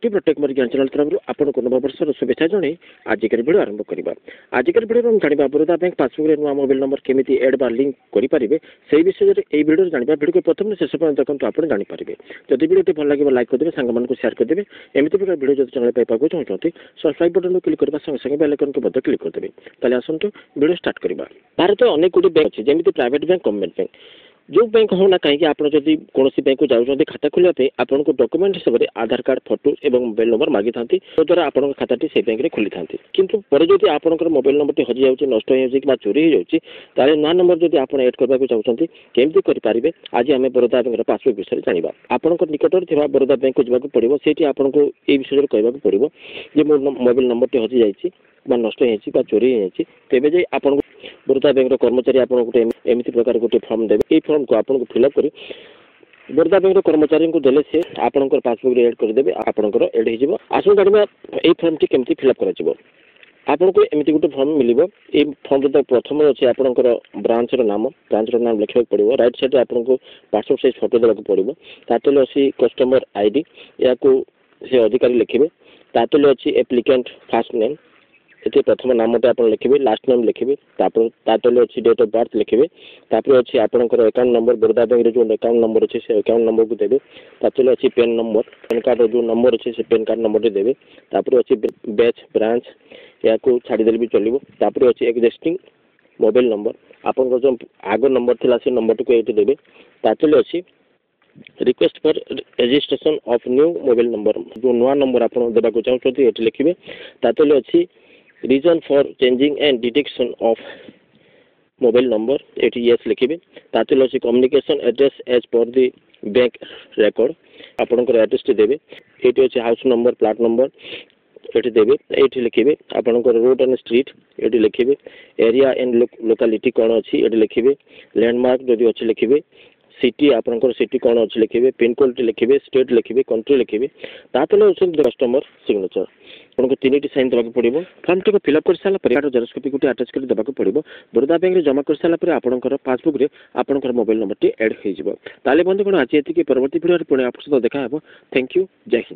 City protect मोर ज्ञान channel तरफ आपको नव वर्षर शुभेच्छा जन आजिकार भिडियो आरंभ करवा। आजिकार भिडियो हम जाना बरोदा बैंक पासबुक नुआ मोबाइल नंबर केमी एड बा लिंक करेंगे से विषय में भिडियो जाना। भिडियो को प्रथम शेष पर्यटन देखते आप जानीपारे। जदि भिडियो भल लगे लाइक करदे सांग को शेयर करदे। एमती प्रकार भिडियो जो चैनल पाइबा चाहते सब्सक्राइब बटन को क्लिक करने संगे संगे बेल आइकन को क्लिक करदे। ताले आसतु भिडियो स्टार्ट करवा। भारत में अनेक गुडी बैंक अच्छे जमी प्राइवेट बैंक गवर्नमेंट बैंक जो बैंक होना कहीं आप कौन बैंक को जाऊँच खाता खोलने आपको डॉक्यूमेंट हिसाब से आधार कार्ड फोटो और मोबाइल नंबर मागी था द्वारा आप खाता से बैंक में खोली था किंतु जब आपंकर मोबाइल नंबर टी हजि जाऊँगी नष्ट हो चोरी हो जाए नुआ नंबर जब आप एड करने चाहते केमती करेंगे आज आम बरोदा बैंक पासबुक विषय जाना। आपण निकट में बरोदा बैंक को जावाक पड़ो से आपको ये विषय कहवाक पड़ो जे मो मोबाइल नंबर टी हजि जाइए नष्ट हो चोरी हो तेज जाए आप बरोदा बैंक कर्मचारी आप गोटे एमती प्रकार गोटे फॉर्म देवे। ये फॉर्म को आपको फिलअप कर बरोदा बैंक कर्मचारी को देले से आपंकर पासबुक एड करदे आपंकर एड हो। आसो जाना ये फॉर्म टी केमती फिलअप कर आपको एमती गोटे फॉर्म मिले। ये फॉर्म जो प्रथम अच्छे आपंकर ब्रांच नाम लिखा पड़ो। राइट साइड आपको पासपोर्ट साइज फोटो देवाक पड़ो। तातले अच्छी कस्टमर आईडी या से अधिकारी लिखे। तातले अच्छी एप्लिकेंट फास्ट नेम ये प्रथम नामटे आप लिखे लास्ट नेम लिखे। तातले अच्छी डेट ऑफ बर्थ लिखे। तापर अच्छी आपंकर अकाउंट नंबर बरोदा बैंक जो अकाउंट नंबर अच्छे से अकाउंट नंबर को देवे। तातले अच्छी पेन नंबर पैन कार्ड जो नंबर अच्छे से पेन कार्ड नंबर देवे। तापर अच्छी बैच ब्रांच या छाड़देले भी चलो। तापर अच्छी एक्जिस्टिंग मोबाइल नंबर आपन जो आग नंबर था से नंबर टी को देवे। तातले अच्छी request for registration of new mobile number जो नुआ नंबर आप देवाक चाहते ये लिखे। तातले अच्छी reason for changing and deletion of mobile number ये यस लिखे। तातले अच्छी communication address as per the bank record आपंकर एड्रेस टी देवे। ये अच्छे हाउस नंबर प्लाट नंबर ये देवे। ये लिखे आपंकर रोड एंड स्ट्रीट ये लिखे। एरिया एंड लोकालिटी कौन अच्छी ये लिखे। लैंडमार्क जदि अच्छे लिखे। सिटी आपंकर सिटी कौन अच्छे लिखे। पिनकोड लिखे स्टेट लिखे कंट्री लिखे। तातले कस्टमर सिग्नेचर आपको 3टी साइन देवाक पड़ो। फॉर्म टी को फिलअप कर सारापर जेरोस्कोपी गोटे आटाच कर देवाक पड़ो। बरोदा बैंक जमा कर सारापर आपंकर पासबुक रे आपंकर मोबाइल नंबर टी एड हो। बंधु आज ये परवर्ती भिडियो पुणी आप देखा। Thank you. जय हिंद।